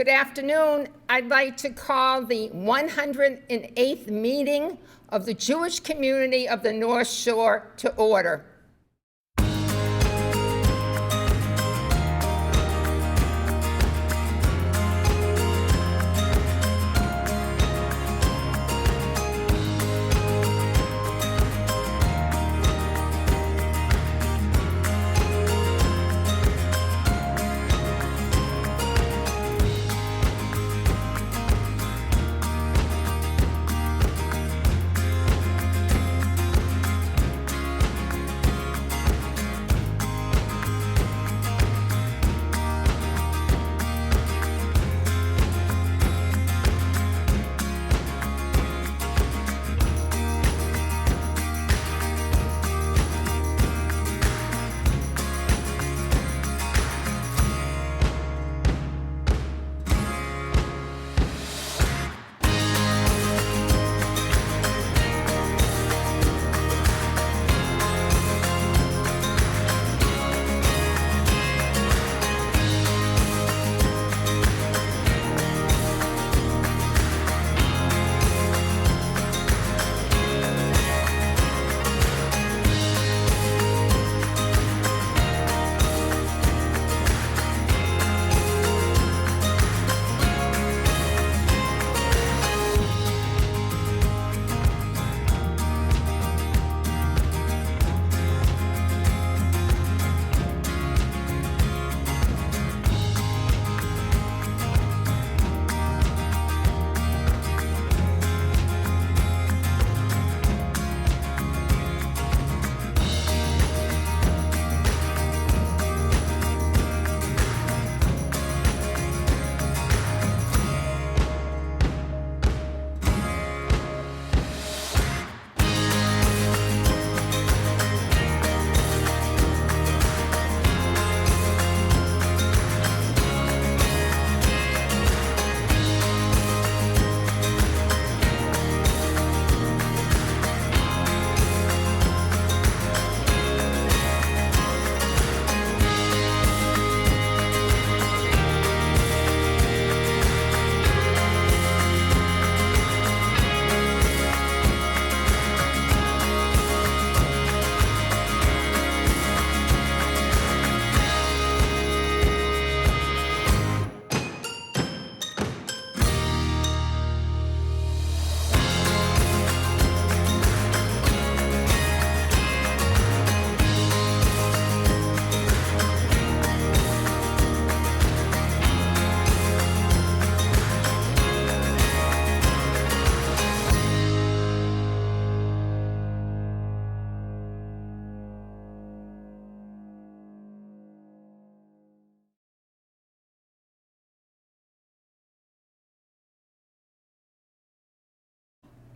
Good afternoon. I'd like to call the 108th meeting of the Jewish community of the North Shore to order.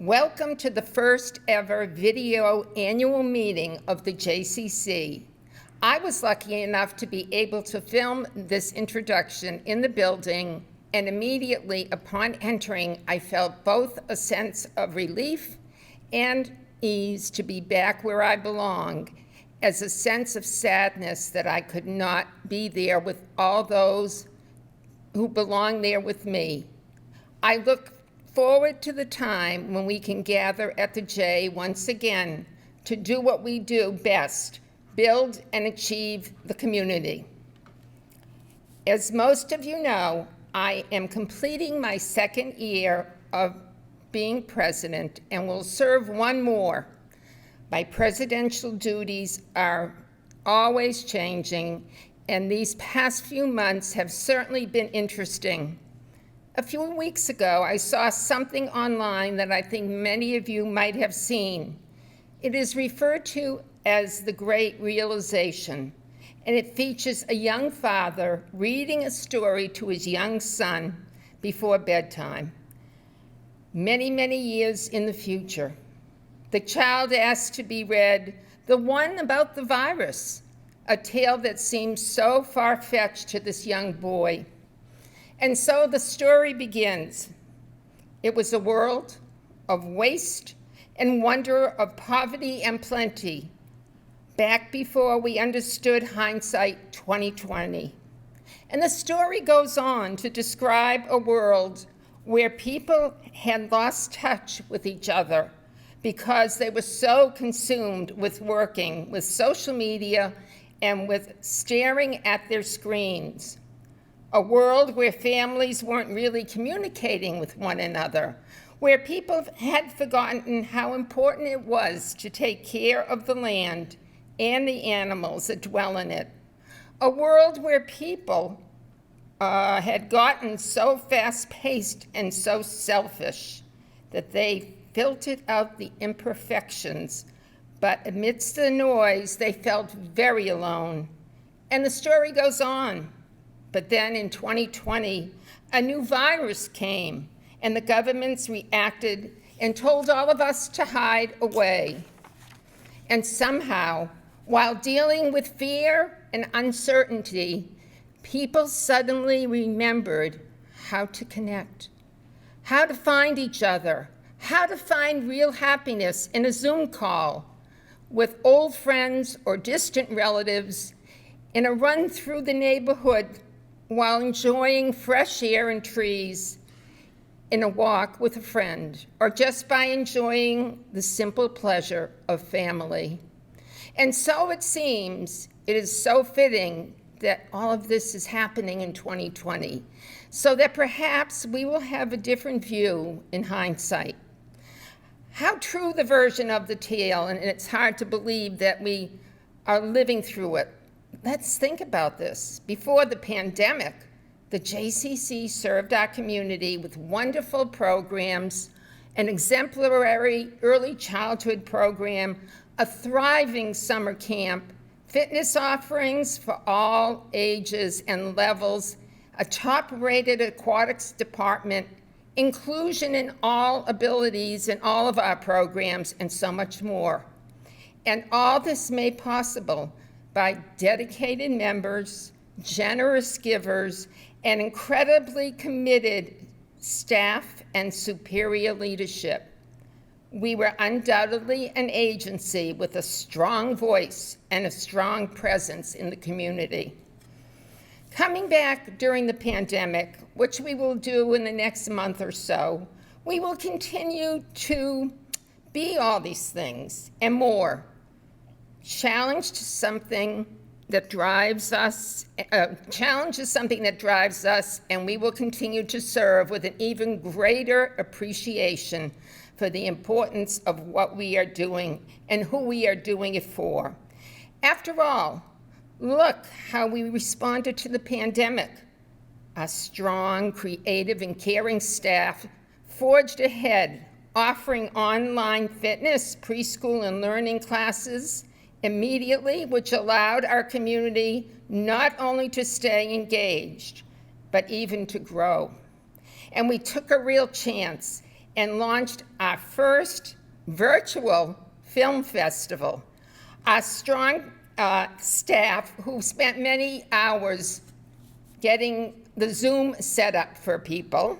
Welcome to the first ever video annual meeting of the JCC. I was lucky enough to be able to film this introduction in the building, and immediately upon entering, I felt both a sense of relief and ease to be back where I belong, as a sense of sadness that I could not be there with all those who belong there with me. I look forward to the time when we can gather at the J once again to do what we do best, build and achieve the community. As most of you know, I am completing my second year of being president and will serve one more. My presidential duties are always changing, and these past few months have certainly been interesting. A few weeks ago, I saw something online that I think many of you might have seen. It is referred to as the Great Realization, and it features a young father reading a story to his young son before bedtime. Many, many years in the future, the child asks to be read the one about the virus, a tale that seems so far-fetched to this young boy. And so the story begins. It was a world of waste and wonder, of poverty and plenty, back before we understood hindsight 2020. And the story goes on to describe a world where people had lost touch with each other because they were so consumed with working with social media and with staring at their screens. A world where families weren't really communicating with one another, where people had forgotten how important it was to take care of the land and the animals that dwell in it. A world where people had gotten so fast-paced and so selfish that they filtered out the imperfections, but amidst the noise, they felt very alone. And the story goes on. But then in 2020, a new virus came, and the governments reacted and told all of us to hide away. And somehow, while dealing with fear and uncertainty, people suddenly remembered how to connect, how to find each other, how to find real happiness in a Zoom call with old friends or distant relatives, in a run through the neighborhood while enjoying fresh air and trees, in a walk with a friend, or just by enjoying the simple pleasure of family. And so it seems it is so fitting that all of this is happening in 2020, so that perhaps we will have a different view in hindsight. How true the version of the tale, and it's hard to believe that we are living through it. Let's think about this. Before the pandemic, the JCC served our community with wonderful programs, an exemplary early childhood program, a thriving summer camp, fitness offerings for all ages and levels, a top-rated aquatics department, inclusion in all abilities in all of our programs, and so much more. And all this made possible by dedicated members, generous givers, and incredibly committed staff and superior leadership. We were undoubtedly an agency with a strong voice and a strong presence in the community. Coming back during the pandemic, which we will do in the next month or so, we will continue to be all these things and more. Challenge is something that drives us, and we will continue to serve with an even greater appreciation for the importance of what we are doing and who we are doing it for. After all, look how we responded to the pandemic. A strong, creative, and caring staff forged ahead, offering online fitness, preschool, and learning classes immediately, which allowed our community not only to stay engaged, but even to grow. And we took a real chance and launched our first virtual film festival. Our strong staff, who spent many hours getting the Zoom set up for people,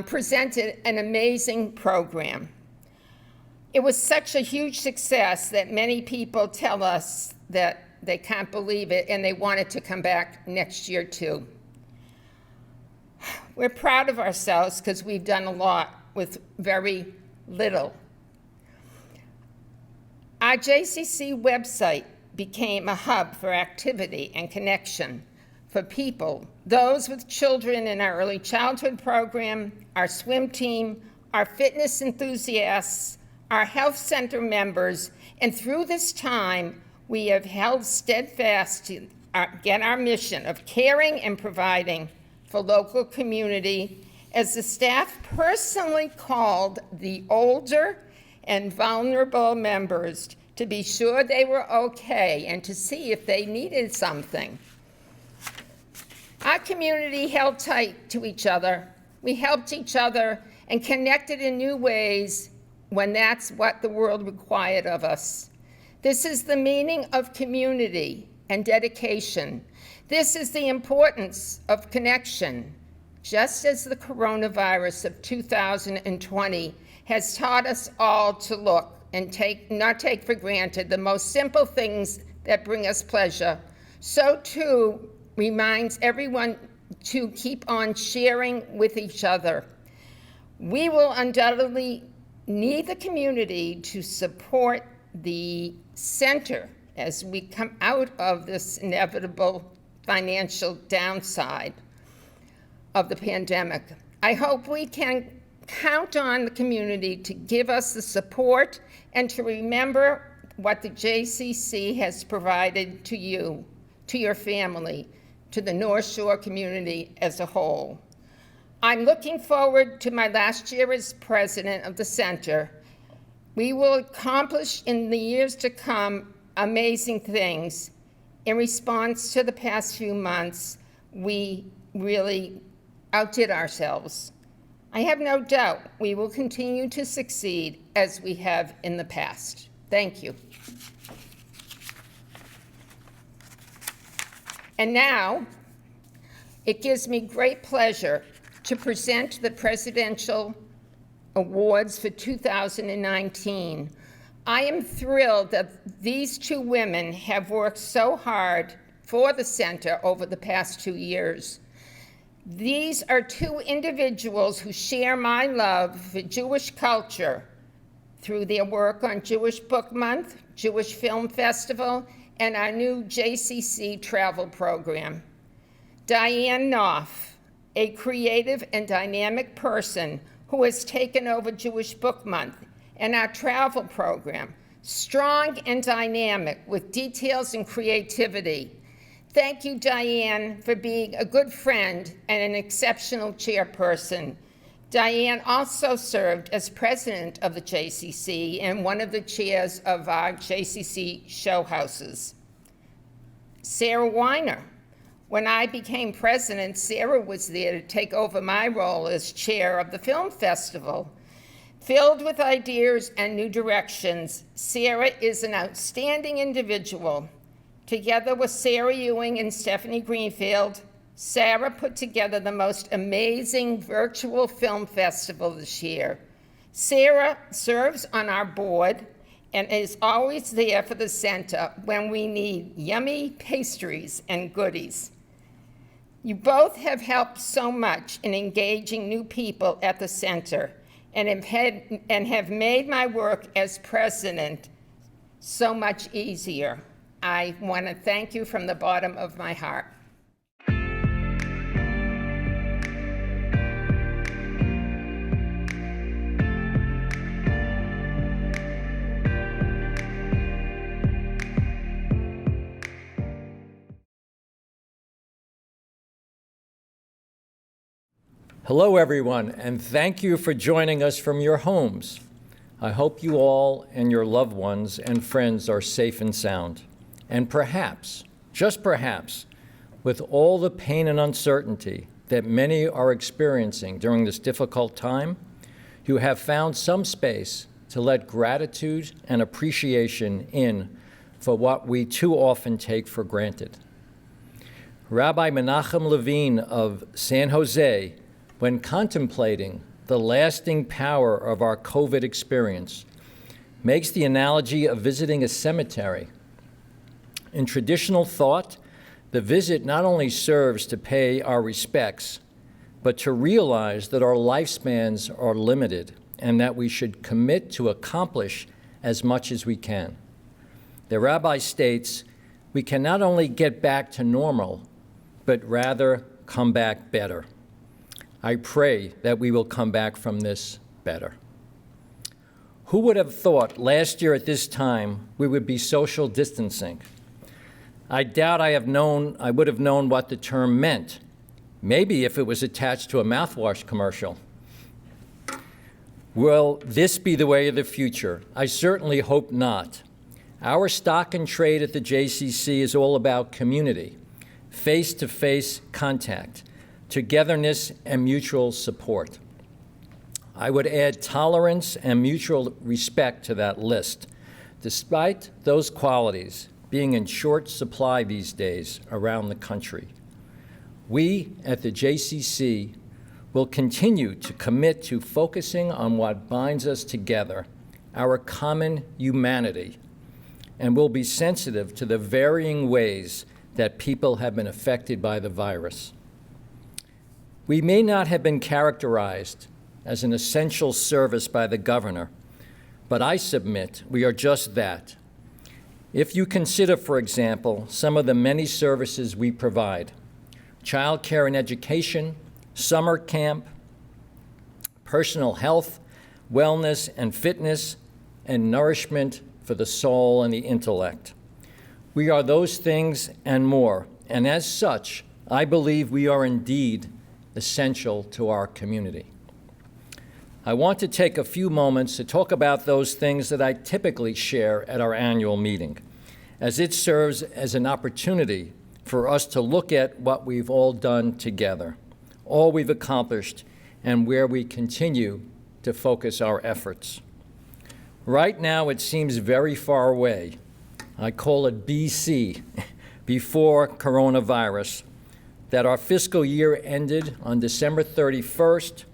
presented an amazing program. It was such a huge success that many people tell us that they can't believe it and they want it to come back next year too. We're proud of ourselves because we've done a lot with very little. Our JCC website became a hub for activity and connection for people, those with children in our early childhood program, our swim team, our fitness enthusiasts, our health center members, and through this time, we have held steadfast to get our mission of caring and providing for local community, as the staff personally called the older and vulnerable members to be sure they were okay and to see if they needed something. Our community held tight to each other. We helped each other and connected in new ways when that's what the world required of us. This is the meaning of community and dedication. This is the importance of connection, just as the coronavirus of 2020 has taught us all to look and not take for granted the most simple things that bring us pleasure. So too, reminds everyone to keep on sharing with each other. We will undoubtedly need the community to support the center as we come out of this inevitable financial downside of the pandemic. I hope we can count on the community to give us the support and to remember what the JCC has provided to you, to your family, to the North Shore community as a whole. I'm looking forward to my last year as president of the center. We will accomplish in the years to come amazing things. In response to the past few months, we really outdid ourselves. I have no doubt we will continue to succeed as we have in the past. Thank you. And now, it gives me great pleasure to present the Presidential Awards for 2019. I am thrilled that these two women have worked so hard for the center over the past 2 years. These are two individuals who share my love for Jewish culture through their work on Jewish Book Month, Jewish Film Festival, and our new JCC travel program. Diane Knopf, a creative and dynamic person who has taken over Jewish Book Month and our travel program, strong and dynamic with details and creativity. Thank you, Diane, for being a good friend and an exceptional chairperson. Diane also served as president of the JCC and one of the chairs of our JCC show houses. Sarah Weiner. When I became president, Sarah was there to take over my role as chair of the film festival. Filled with ideas and new directions, Sarah is an outstanding individual. Together with Sarah Ewing and Stephanie Greenfield, Sarah put together the most amazing virtual film festival this year. Sarah serves on our board and is always there for the center when we need yummy pastries and goodies. You both have helped so much in engaging new people at the center and have made my work as president so much easier. I want to thank you from the bottom of my heart. Hello, everyone, and thank you for joining us from your homes. I hope you all and your loved ones and friends are safe and sound. And perhaps, just perhaps, with all the pain and uncertainty that many are experiencing during this difficult time, you have found some space to let gratitude and appreciation in for what we too often take for granted. Rabbi Menachem Levine of San Jose, when contemplating the lasting power of our COVID experience, makes the analogy of visiting a cemetery. In traditional thought, the visit not only serves to pay our respects, but to realize that our lifespans are limited and that we should commit to accomplish as much as we can. The rabbi states, we can not only get back to normal, but rather come back better. I pray that we will come back from this better. Who would have thought last year at this time we would be social distancing? I doubt I would have known what the term meant. Maybe if it was attached to a mouthwash commercial. Will this be the way of the future? I certainly hope not. Our stock and trade at the JCC is all about community, face-to-face contact, togetherness, and mutual support. I would add tolerance and mutual respect to that list. Despite those qualities being in short supply these days around the country, we at the JCC will continue to commit to focusing on what binds us together, our common humanity, and will be sensitive to the varying ways that people have been affected by the virus. We may not have been characterized as an essential service by the governor, but I submit we are just that. If you consider, for example, some of the many services we provide: child care and education, summer camp, personal health, wellness and fitness, and nourishment for the soul and the intellect. We are those things and more, and as such, I believe we are indeed essential to our community. I want to take a few moments to talk about those things that I typically share at our annual meeting, as it serves as an opportunity for us to look at what we've all done together, all we've accomplished, and where we continue to focus our efforts. Right now, it seems very far away. I call it BC, before coronavirus, that our fiscal year ended on December 31st,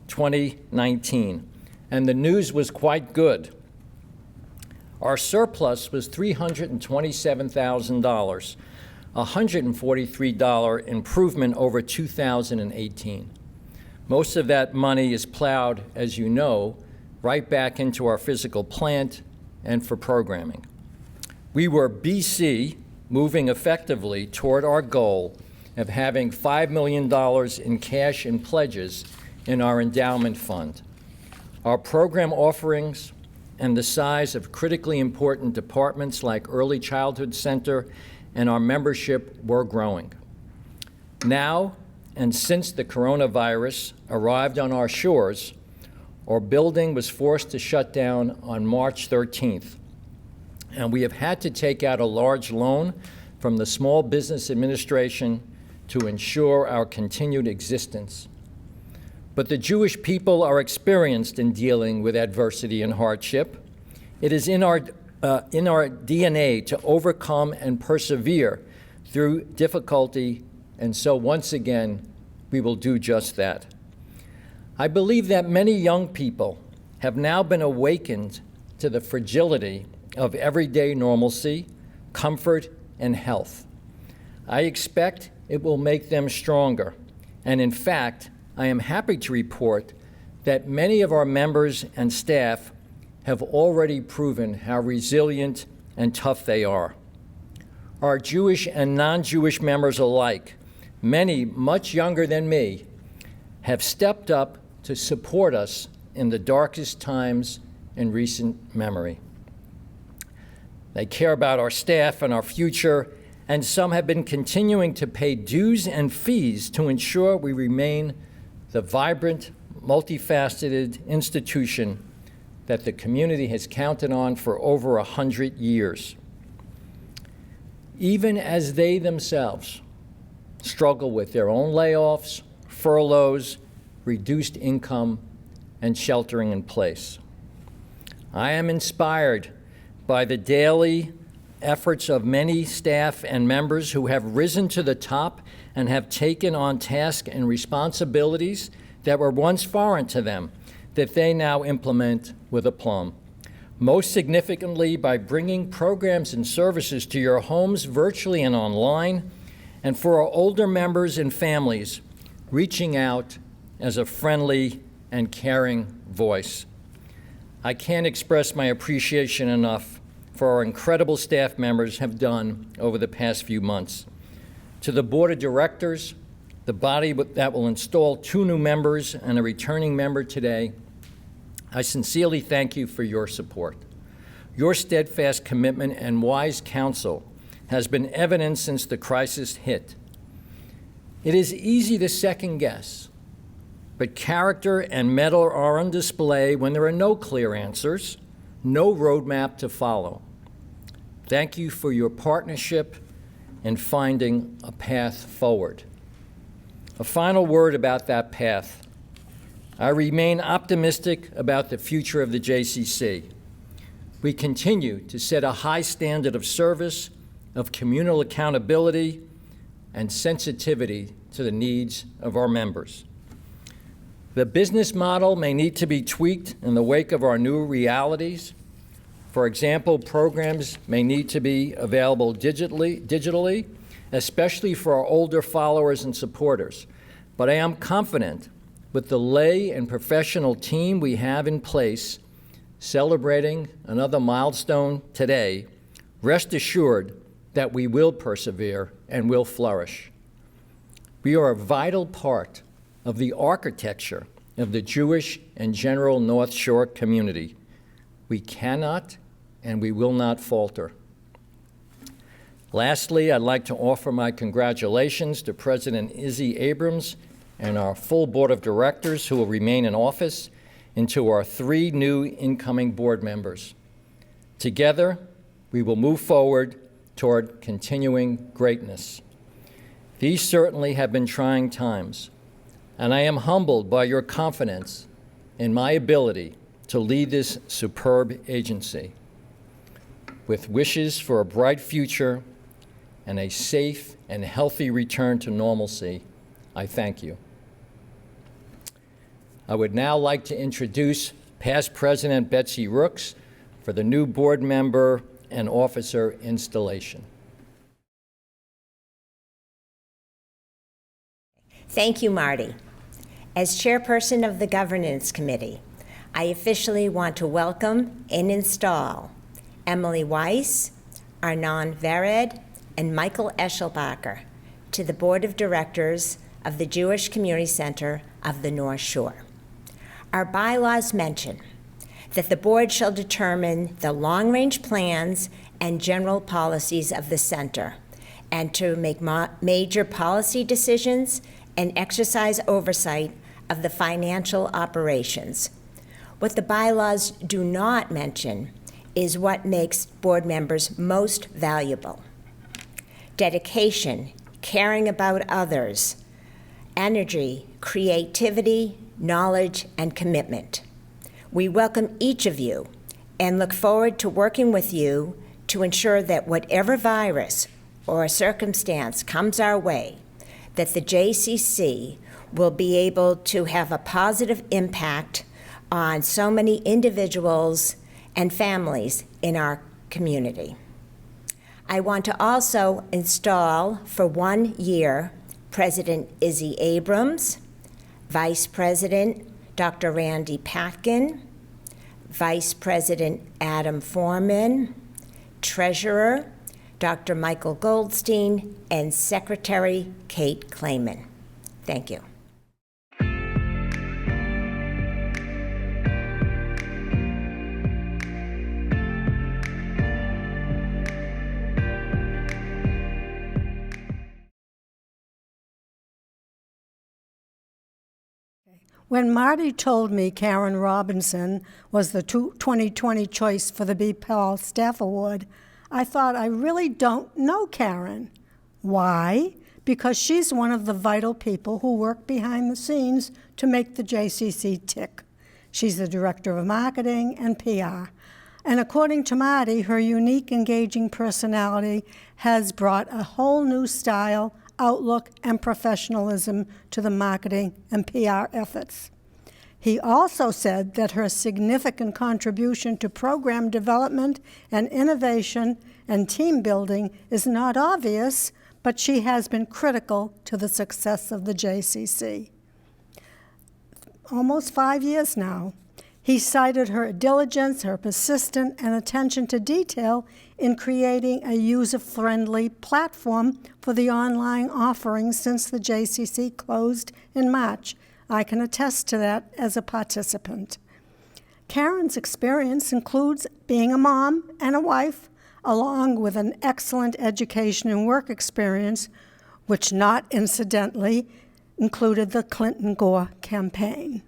2019, and the news was quite good. Our surplus was $327,000, a $143 improvement over 2018. Most of that money is plowed, as you know, right back into our physical plant and for programming. We were BC, moving effectively toward our goal of having $5 million in cash and pledges in our endowment fund. Our program offerings and the size of critically important departments like Early Childhood Center and our membership were growing. Now, and since the coronavirus arrived on our shores, our building was forced to shut down on March 13th, and we have had to take out a large loan from the Small Business Administration to ensure our continued existence. But the Jewish people are experienced in dealing with adversity and hardship. It is in our DNA to overcome and persevere through difficulty, and so once again, we will do just that. I believe that many young people have now been awakened to the fragility of everyday normalcy, comfort, and health. I expect it will make them stronger, and in fact, I am happy to report that many of our members and staff have already proven how resilient and tough they are. Our Jewish and non-Jewish members alike, many much younger than me, have stepped up to support us in the darkest times in recent memory. They care about our staff and our future, and some have been continuing to pay dues and fees to ensure we remain the vibrant, multifaceted institution that the community has counted on for over 100 years. Even as they themselves struggle with their own layoffs, furloughs, reduced income, and sheltering in place. I am inspired by the daily efforts of many staff and members who have risen to the top and have taken on tasks and responsibilities that were once foreign to them, that they now implement with aplomb. Most significantly, by bringing programs and services to your homes virtually and online, and for our older members and families, reaching out as a friendly and caring voice. I can't express my appreciation enough for our incredible staff members have done over the past few months. To the Board of Directors, the body that will install 2 new members and a returning member today, I sincerely thank you for your support. Your steadfast commitment and wise counsel has been evident since the crisis hit. It is easy to second guess, but character and mettle are on display when there are no clear answers, no roadmap to follow. Thank you for your partnership in finding a path forward. A final word about that path. I remain optimistic about the future of the JCC. We continue to set a high standard of service, of communal accountability, and sensitivity to the needs of our members. The business model may need to be tweaked in the wake of our new realities. For example, programs may need to be available digitally, especially for our older followers and supporters. But I am confident with the lay and professional team we have in place, celebrating another milestone today, rest assured that we will persevere and will flourish. We are a vital part of the architecture of the Jewish and general North Shore community. We cannot and we will not falter. Lastly, I'd like to offer my congratulations to President Izzy Abrams and our full board of directors who will remain in office, and to our 3 new incoming board members. Together, we will move forward toward continuing greatness. These certainly have been trying times, and I am humbled by your confidence in my ability to lead this superb agency. With wishes for a bright future and a safe and healthy return to normalcy, I thank you. I would now like to introduce past President Betsy Rooks for the new board member and officer installation. Thank you, Marty. As chairperson of the Governance Committee, I officially want to welcome and install Emily Weiss, Arnon Vered, and Michael Eschelbacher to the Board of Directors of the Jewish Community Center of the North Shore. Our bylaws mention that the board shall determine the long-range plans and general policies of the center and to make major policy decisions and exercise oversight of the financial operations. What the bylaws do not mention is what makes board members most valuable. Dedication, caring about others, energy, creativity, knowledge, and commitment. We welcome each of you and look forward to working with you to ensure that whatever virus or circumstance comes our way, that the JCC will be able to have a positive impact on so many individuals and families in our community. I want to also install for 1 year President Izzy Abrams, Vice President Dr. Randy Patkin, Vice President Adam Foreman, Treasurer Dr. Michael Goldstein, and Secretary Kate Clayman. Thank you. When Marty told me Karen Robinson was the 2020 choice for the B. Paul Staff Award, I thought, I really don't know Karen. Why? Because she's one of the vital people who work behind the scenes to make the JCC tick. She's the director of marketing and PR. And according to Marty, her unique, engaging personality has brought a whole new style, outlook, and professionalism to the marketing and PR efforts. He also said that her significant contribution to program development and innovation and team building is not obvious, but she has been critical to the success of the JCC. Almost 5 years now. He cited her diligence, her persistence, and attention to detail in creating a user-friendly platform for the online offerings since the JCC closed in March. I can attest to that as a participant. Karen's experience includes being a mom and a wife, along with an excellent education and work experience, which not incidentally included the Clinton-Gore campaign.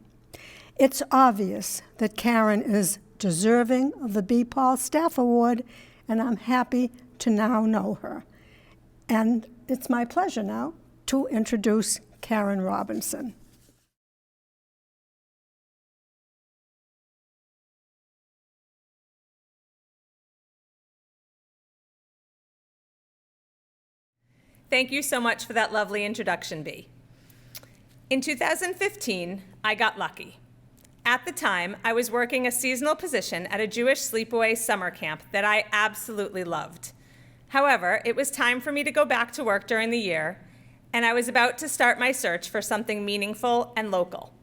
It's obvious that Karen is deserving of the B. Paul Staff Award, and I'm happy to now know her. And it's my pleasure now to introduce Karen Robinson. Thank you so much for that lovely introduction, Bea. In 2015, I got lucky. At the time, I was working a seasonal position at a Jewish sleepaway summer camp that I absolutely loved. However, it was time for me to go back to work during the year, and I was about to start my search for something meaningful and local.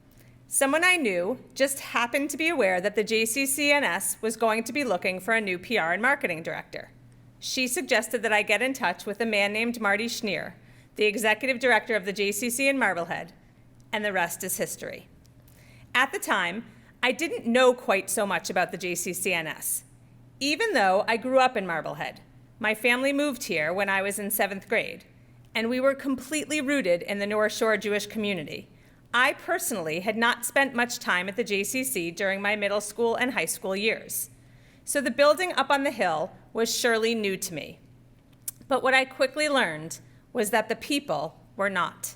Someone I knew just happened to be aware that the JCCNS was going to be looking for a new PR and marketing director. She suggested that I get in touch with a man named Marty Schneer, the executive director of the JCC in Marblehead, and the rest is history. At the time, I didn't know quite so much about the JCCNS. Even though I grew up in Marblehead, my family moved here when I was in 7th grade, and we were completely rooted in the North Shore Jewish community. I personally had not spent much time at the JCC during my middle school and high school years, so the building up on the hill was surely new to me. But what I quickly learned was that the people were not.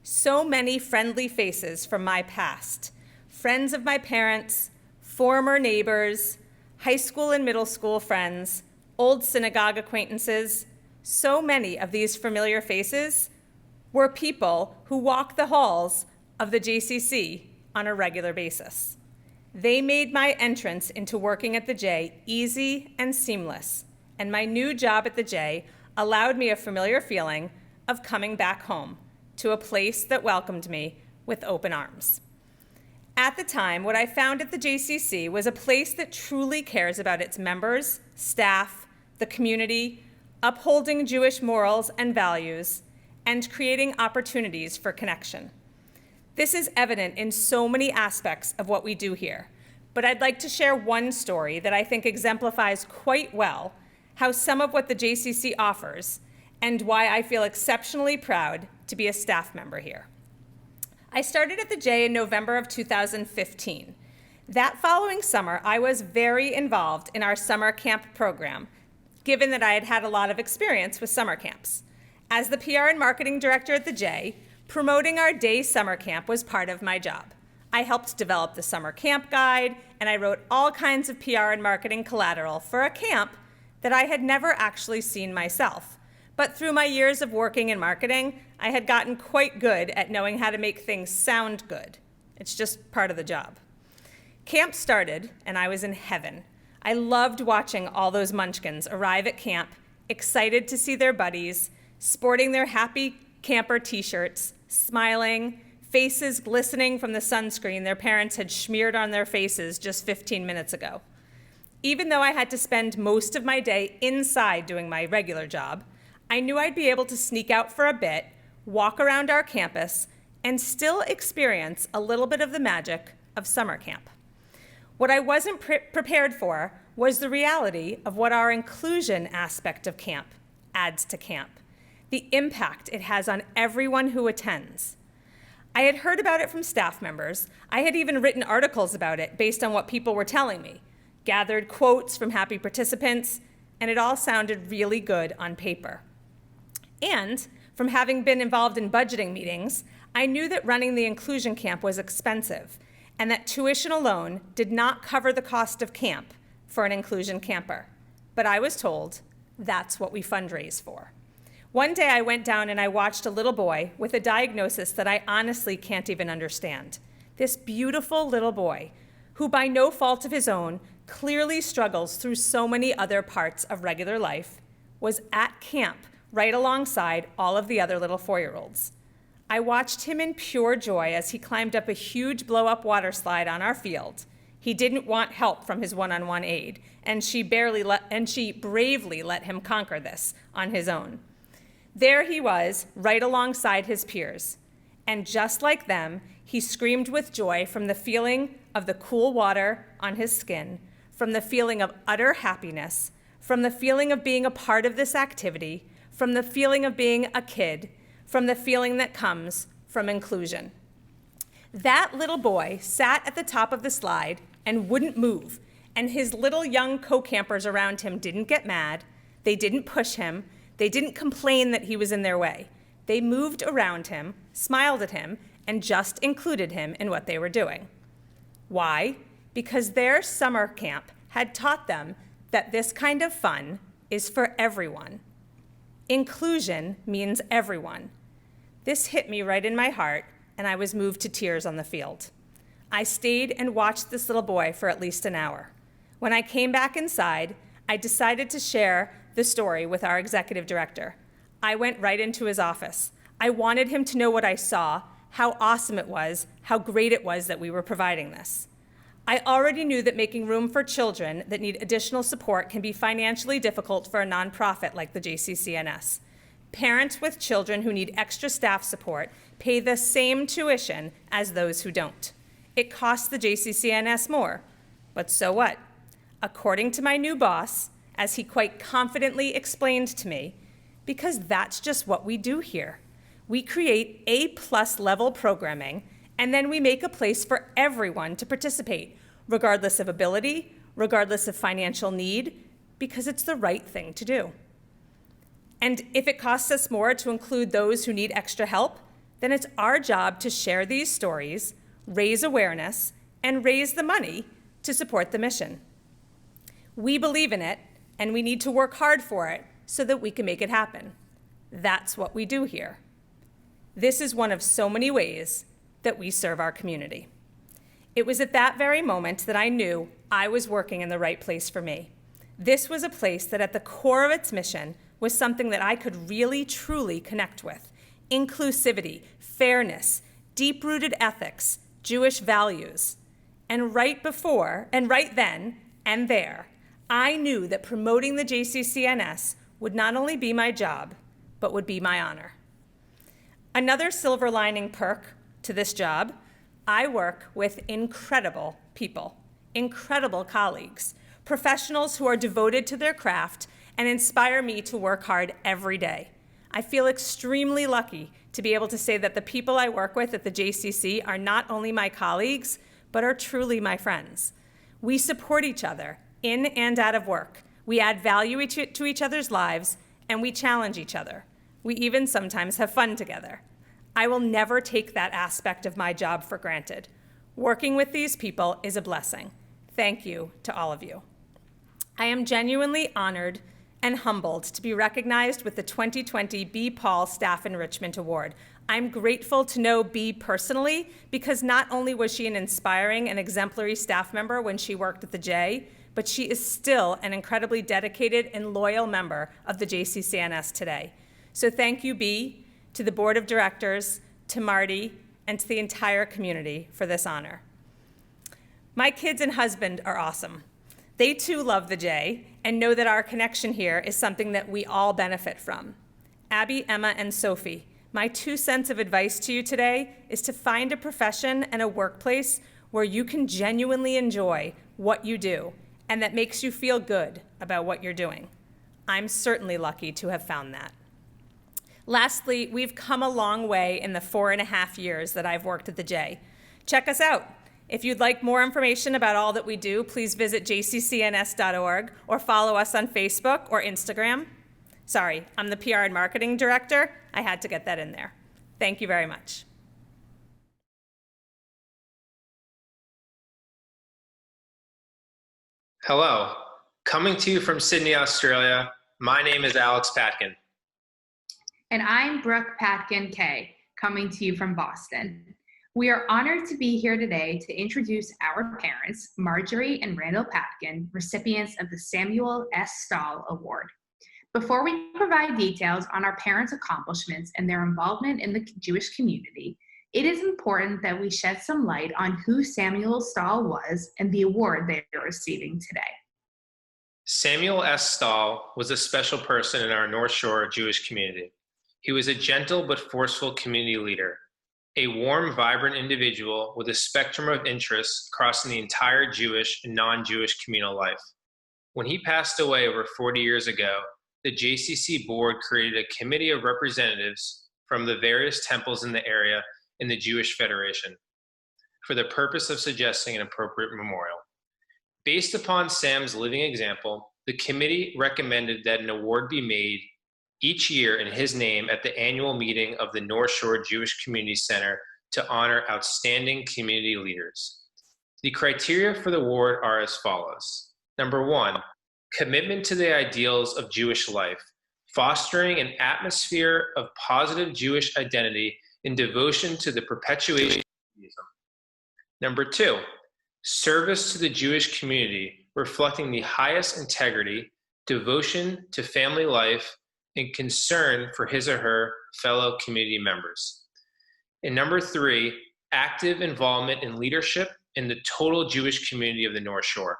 So many friendly faces from my past, friends of my parents, former neighbors, high school and middle school friends, old synagogue acquaintances. So many of these familiar faces were people who walk the halls of the JCC on a regular basis. They made my entrance into working at the J easy and seamless, and my new job at the J allowed me a familiar feeling of coming back home to a place that welcomed me with open arms. At the time, what I found at the JCC was a place that truly cares about its members, staff, the community, upholding Jewish morals and values, and creating opportunities for connection. This is evident in so many aspects of what we do here, but I'd like to share one story that I think exemplifies quite well how some of what the JCC offers and why I feel exceptionally proud to be a staff member here. I started at the J in November of 2015. That following summer, I was very involved in our summer camp program, given that I had had a lot of experience with summer camps. As the PR and marketing director at the J, promoting our day summer camp was part of my job. I helped develop the summer camp guide, and I wrote all kinds of PR and marketing collateral for a camp that I had never actually seen myself. But through my years of working in marketing, I had gotten quite good at knowing how to make things sound good. It's just part of the job. Camp started, and I was in heaven. I loved watching all those munchkins arrive at camp, excited to see their buddies, sporting their happy camper t-shirts, smiling, faces glistening from the sunscreen their parents had smeared on their faces just 15 minutes ago. Even though I had to spend most of my day inside doing my regular job, I knew I'd be able to sneak out for a bit, walk around our campus, and still experience a little bit of the magic of summer camp. What I wasn't prepared for was the reality of what our inclusion aspect of camp adds to camp, the impact it has on everyone who attends. I had heard about it from staff members. I had even written articles about it based on what people were telling me, gathered quotes from happy participants, and it all sounded really good on paper. And from having been involved in budgeting meetings, I knew that running the inclusion camp was expensive and that tuition alone did not cover the cost of camp for an inclusion camper. But I was told that's what we fundraise for. One day I went down and I watched a little boy with a diagnosis that I honestly can't even understand. This beautiful little boy, who by no fault of his own clearly struggles through so many other parts of regular life, was at camp right alongside all of the other little 4-year-olds. I watched him in pure joy as he climbed up a huge blow-up water slide on our field. He didn't want help from his one-on-one aide, and she bravely let him conquer this on his own. There he was, right alongside his peers. And just like them, he screamed with joy from the feeling of the cool water on his skin, from the feeling of utter happiness, from the feeling of being a part of this activity, from the feeling of being a kid, from the feeling that comes from inclusion. That little boy sat at the top of the slide and wouldn't move, and his little young co-campers around him didn't get mad, they didn't push him, they didn't complain that he was in their way. They moved around him, smiled at him, and just included him in what they were doing. Why? Because their summer camp had taught them that this kind of fun is for everyone. Inclusion means everyone. This hit me right in my heart, and I was moved to tears on the field. I stayed and watched this little boy for at least an hour. When I came back inside, I decided to share the story with our executive director. I went right into his office. I wanted him to know what I saw, how awesome it was, how great it was that we were providing this. I already knew that making room for children that need additional support can be financially difficult for a nonprofit like the JCCNS. Parents with children who need extra staff support pay the same tuition as those who don't. It costs the JCCNS more, but so what? According to my new boss, as he quite confidently explained to me, because that's just what we do here. We create A+ level programming, and then we make a place for everyone to participate, regardless of ability, regardless of financial need, because it's the right thing to do. And if it costs us more to include those who need extra help, then it's our job to share these stories, raise awareness, and raise the money to support the mission. We believe in it, and we need to work hard for it so that we can make it happen. That's what we do here. This is one of so many ways that we serve our community. It was at that very moment that I knew I was working in the right place for me. This was a place that at the core of its mission was something that I could really, truly connect with. Inclusivity, fairness, deep-rooted ethics, Jewish values. And right then and there, I knew that promoting the JCCNS would not only be my job, but would be my honor. Another silver lining perk to this job, I work with incredible people, incredible colleagues, professionals who are devoted to their craft and inspire me to work hard every day. I feel extremely lucky to be able to say that the people I work with at the JCC are not only my colleagues, but are truly my friends. We support each other in and out of work. We add value to each other's lives, and we challenge each other. We even sometimes have fun together. I will never take that aspect of my job for granted. Working with these people is a blessing. Thank you to all of you. I am genuinely honored and humbled to be recognized with the 2020 B. Paul Staff Enrichment Award. I'm grateful to know B personally because not only was she an inspiring and exemplary staff member when she worked at the J, but she is still an incredibly dedicated and loyal member of the JCCNS today. So thank you, B, to the board of directors, to Marty, and to the entire community for this honor. My kids and husband are awesome. They too love the J and know that our connection here is something that we all benefit from. Abby, Emma, and Sophie, my 2 cents of advice to you today is to find a profession and a workplace where you can genuinely enjoy what you do and that makes you feel good about what you're doing. I'm certainly lucky to have found that. Lastly, we've come a long way in the 4.5 years that I've worked at the J. Check us out. If you'd like more information about all that we do, please visit jccns.org or follow us on Facebook or Instagram. Sorry, I'm the PR and marketing director. I had to get that in there. Thank you very much. Hello, coming to you from Sydney, Australia. My name is Alex Patkin. And I'm Brooke Patkin-Kay, coming to you from Boston. We are honored to be here today to introduce our parents, Marjorie and Randall Patkin, recipients of the Samuel S. Stahl Award. Before we provide details on our parents' accomplishments and their involvement in the Jewish community, it is important that we shed some light on who Samuel Stahl was and the award they are receiving today. Samuel S. Stahl was a special person in our North Shore Jewish community. He was a gentle but forceful community leader, a warm, vibrant individual with a spectrum of interests crossing the entire Jewish and non-Jewish communal life. When he passed away over 40 years ago, the JCC board created a committee of representatives from the various temples in the area in the Jewish Federation for the purpose of suggesting an appropriate memorial. Based upon Sam's living example, the committee recommended that an award be made each year in his name at the annual meeting of the North Shore Jewish Community Center to honor outstanding community leaders. The criteria for the award are as follows. Number 1, commitment to the ideals of Jewish life, fostering an atmosphere of positive Jewish identity and devotion to the perpetuation of Judaism. Number 2, service to the Jewish community, reflecting the highest integrity, devotion to family life, and concern for his or her fellow community members. And number 3, active involvement in leadership in the total Jewish community of the North Shore.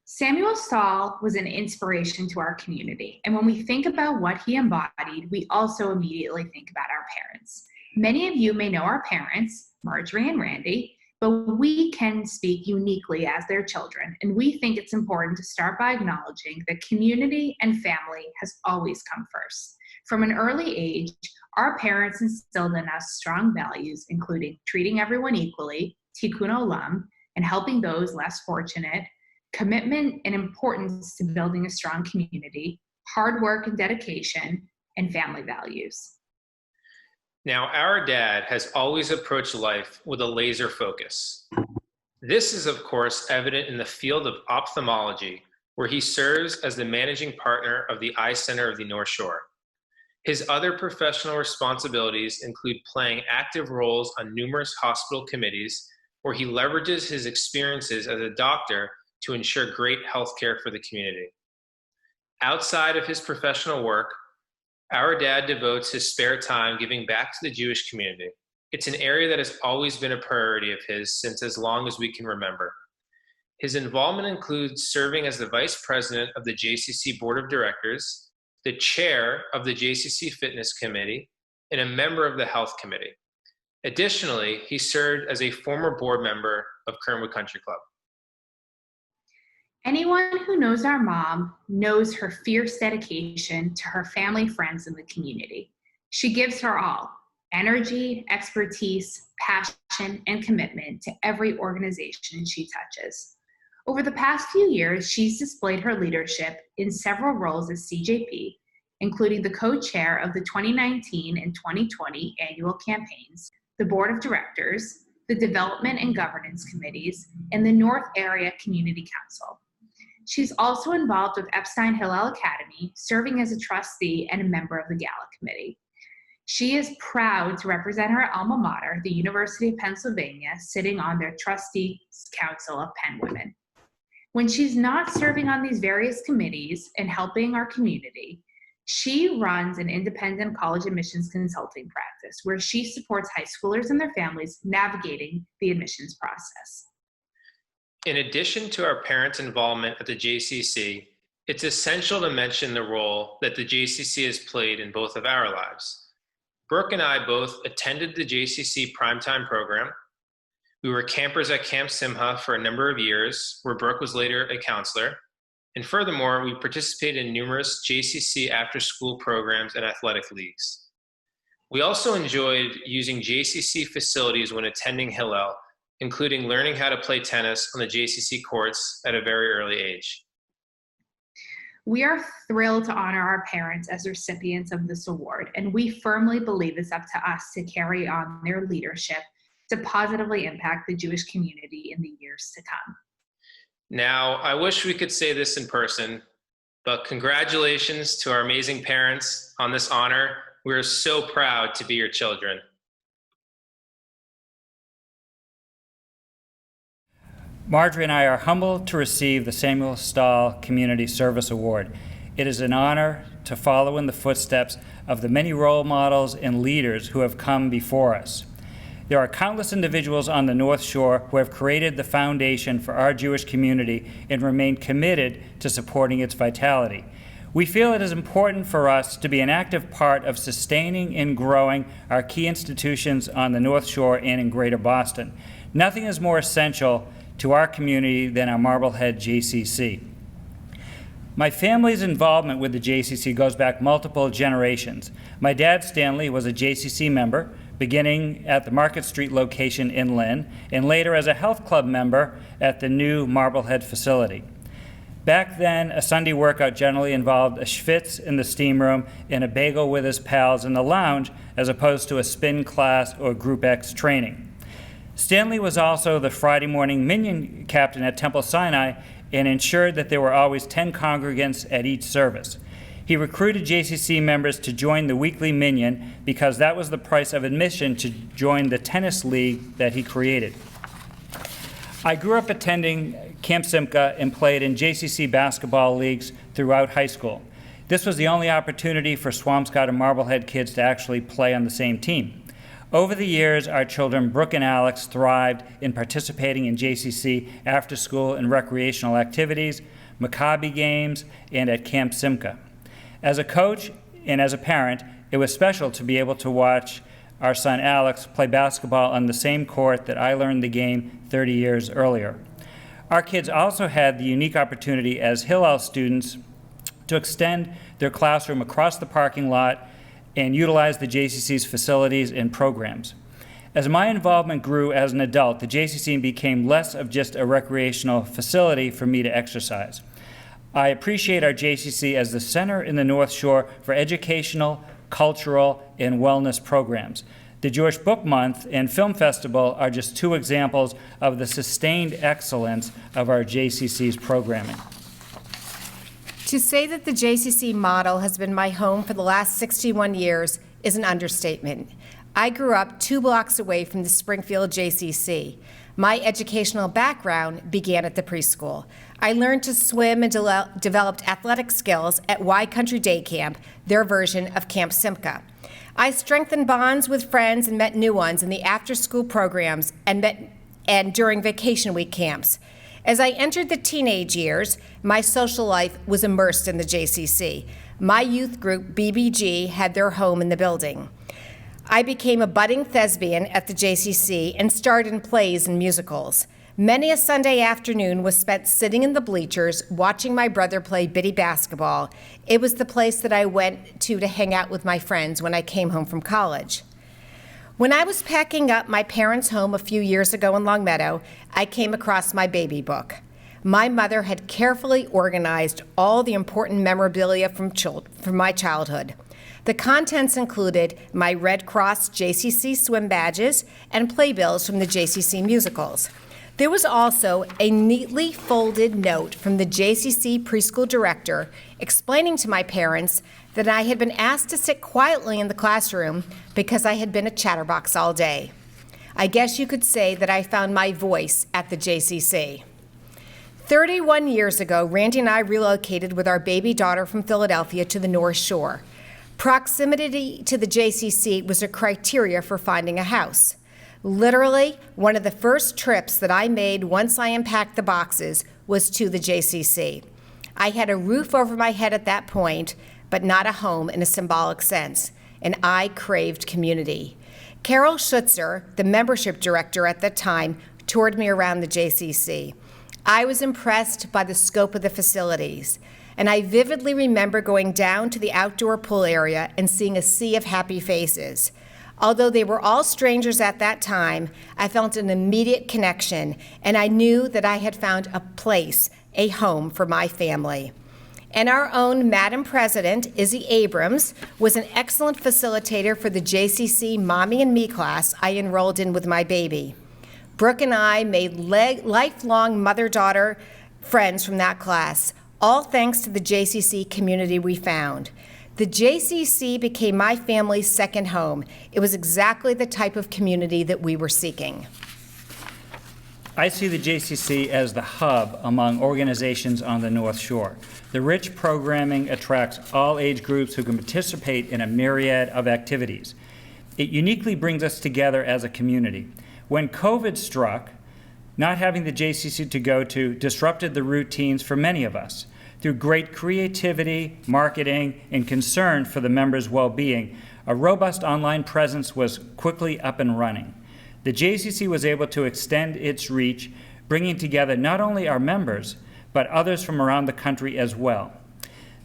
Samuel Stahl was an inspiration to our community, and when we think about what he embodied, we also immediately think about our parents. Many of you may know our parents, Marjorie and Randy, but we can speak uniquely as their children, and we think it's important to start by acknowledging that community and family has always come first. From an early age, our parents instilled in us strong values, including treating everyone equally, tikkun olam, and helping those less fortunate, commitment and importance to building a strong community, hard work and dedication, and family values. Now, our dad has always approached life with a laser focus. This is, of course, evident in the field of ophthalmology, where he serves as the managing partner of the Eye Center of the North Shore. His other professional responsibilities include playing active roles on numerous hospital committees, where he leverages his experiences as a doctor to ensure great health care for the community. Outside of his professional work, our dad devotes his spare time giving back to the Jewish community. It's an area that has always been a priority of his since as long as we can remember. His involvement includes serving as the vice president of the JCC Board of Directors, the chair of the JCC Fitness Committee, and a member of the Health Committee. Additionally, he served as a former board member of Kernwood Country Club. Anyone who knows our mom knows her fierce dedication to her family, friends, and the community. She gives her all: energy, expertise, passion, and commitment to every organization she touches. Over the past few years, she's displayed her leadership in several roles as CJP, including the co-chair of the 2019 and 2020 annual campaigns, the board of directors, the development and governance committees, and the North Area Community Council. She's also involved with Epstein Hillel Academy, serving as a trustee and a member of the Gala Committee. She is proud to represent her alma mater, the University of Pennsylvania, sitting on their Trustees Council of Penn Women. When she's not serving on these various committees and helping our community, she runs an independent college admissions consulting practice where she supports high schoolers and their families navigating the admissions process. In addition to our parents' involvement at the JCC, it's essential to mention the role that the JCC has played in both of our lives. Brooke and I both attended the JCC primetime program. We were campers at Camp Simha for a number of years, where Brooke was later a counselor. And furthermore, we participated in numerous JCC after-school programs and athletic leagues. We also enjoyed using JCC facilities when attending Hillel, including learning how to play tennis on the JCC courts at a very early age. We are thrilled to honor our parents as recipients of this award, and we firmly believe it's up to us to carry on their leadership to positively impact the Jewish community in the years to come. Now, I wish we could say this in person, but congratulations to our amazing parents on this honor. We are so proud to be your children. Marjorie and I are humbled to receive the Samuel Stahl Community Service Award. It is an honor to follow in the footsteps of the many role models and leaders who have come before us. There are countless individuals on the North Shore who have created the foundation for our Jewish community and remain committed to supporting its vitality. We feel it is important for us to be an active part of sustaining and growing our key institutions on the North Shore and in Greater Boston. Nothing is more essential to our community than our Marblehead JCC. My family's involvement with the JCC goes back multiple generations. My dad, Stanley, was a JCC member, beginning at the Market Street location in Lynn, and later as a health club member at the new Marblehead facility. Back then, a Sunday workout generally involved a schwitz in the steam room and a bagel with his pals in the lounge, as opposed to a spin class or Group X training. Stanley was also the Friday morning Minyan captain at Temple Sinai and ensured that there were always 10 congregants at each service. He recruited JCC members to join the weekly Minyan because that was the price of admission to join the tennis league that he created. I grew up attending Camp Simca, and played in JCC basketball leagues throughout high school. This was the only opportunity for Swampscott and Marblehead kids to actually play on the same team. Over the years, our children, Brooke and Alex, thrived in participating in JCC after-school and recreational activities, Maccabi games, and at Camp Simca. As a coach and as a parent, it was special to be able to watch our son Alex play basketball on the same court that I learned the game 30 years earlier. Our kids also had the unique opportunity as Hillel students to extend their classroom across the parking lot and utilize the JCC's facilities and programs. As my involvement grew as an adult, the JCC became less of just a recreational facility for me to exercise. I appreciate our JCC as the center in the North Shore for educational, cultural, and wellness programs. The Jewish Book Month and Film Festival are just two examples of the sustained excellence of our JCC's programming. To say that the JCC model has been my home for the last 61 years is an understatement. I grew up 2 blocks away from the Springfield JCC. My educational background began at the preschool. I learned to swim and developed athletic skills at Y Country Day Camp, their version of Camp Simca. I strengthened bonds with friends and met new ones in the after-school programs and during vacation week camps. As I entered the teenage years, my social life was immersed in the JCC. My youth group, BBG, had their home in the building. I became a budding thespian at the JCC and starred in plays and musicals. Many a Sunday afternoon was spent sitting in the bleachers watching my brother play bitty basketball. It was the place that I went to hang out with my friends when I came home from college. When I was packing up my parents' home a few years ago in Longmeadow, I came across my baby book. My mother had carefully organized all the important memorabilia from my childhood. The contents included my Red Cross JCC swim badges and playbills from the JCC musicals. There was also a neatly folded note from the JCC preschool director explaining to my parents that I had been asked to sit quietly in the classroom because I had been a chatterbox all day. I guess you could say that I found my voice at the JCC. 31 years ago, Randy and I relocated with our baby daughter from Philadelphia to the North Shore. Proximity to the JCC was a criteria for finding a house. Literally, one of the first trips that I made once I unpacked the boxes was to the JCC. I had a roof over my head at that point, but not a home in a symbolic sense, and I craved community. Carol Schutzer, the membership director at the time, toured me around the JCC. I was impressed by the scope of the facilities, and I vividly remember going down to the outdoor pool area and seeing a sea of happy faces. Although they were all strangers at that time, I felt an immediate connection, and I knew that I had found a place, a home for my family. And our own Madam President, Izzy Abrams, was an excellent facilitator for the JCC Mommy and Me class I enrolled in with my baby. Brooke and I made lifelong mother-daughter friends from that class, all thanks to the JCC community we found. The JCC became my family's second home. It was exactly the type of community that we were seeking. I see the JCC as the hub among organizations on the North Shore. The rich programming attracts all age groups who can participate in a myriad of activities. It uniquely brings us together as a community. When COVID struck, not having the JCC to go to disrupted the routines for many of us. Through great creativity, marketing, and concern for the members' well-being, a robust online presence was quickly up and running. The JCC was able to extend its reach, bringing together not only our members, but others from around the country as well.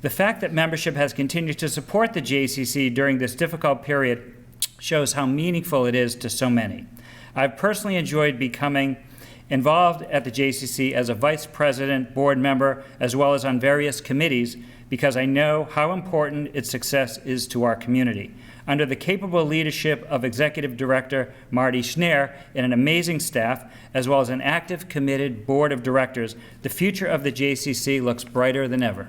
The fact that membership has continued to support the JCC during this difficult period shows how meaningful it is to so many. I've personally enjoyed becoming involved at the JCC as a vice president, board member, as well as on various committees, because I know how important its success is to our community. Under the capable leadership of Executive Director Marty Schneer and an amazing staff, as well as an active, committed board of directors, the future of the JCC looks brighter than ever.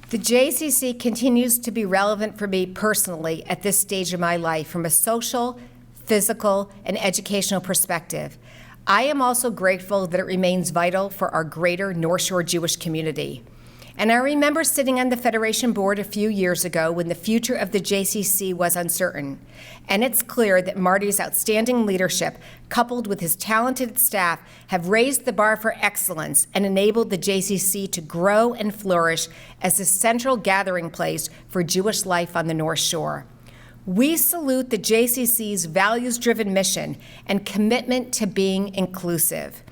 The JCC continues to be relevant for me personally at this stage of my life from a social, physical, and educational perspective. I am also grateful that it remains vital for our greater North Shore Jewish community. And I remember sitting on the Federation board a few years ago when the future of the JCC was uncertain. And it's clear that Marty's outstanding leadership, coupled with his talented staff, have raised the bar for excellence and enabled the JCC to grow and flourish as a central gathering place for Jewish life on the North Shore. We salute the JCC's values-driven mission and commitment to being inclusive.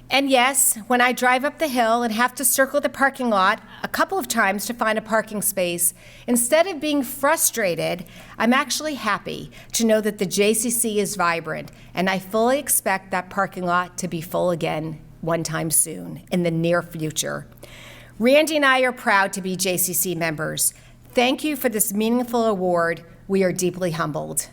And yes, when I drive up the hill and have to circle the parking lot a couple of times to find a parking space, instead of being frustrated, I'm actually happy to know that the JCC is vibrant, and I fully expect that parking lot to be full again one time soon, in the near future. Randy and I are proud to be JCC members. Thank you for this meaningful award. We are deeply humbled.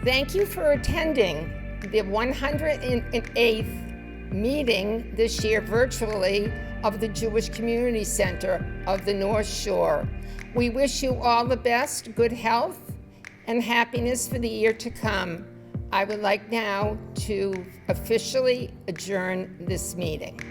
Thank you for attending the 108th meeting this year virtually of the Jewish Community Center of the North Shore. We wish you all the best, good health, and happiness for the year to come. I would like now to officially adjourn this meeting.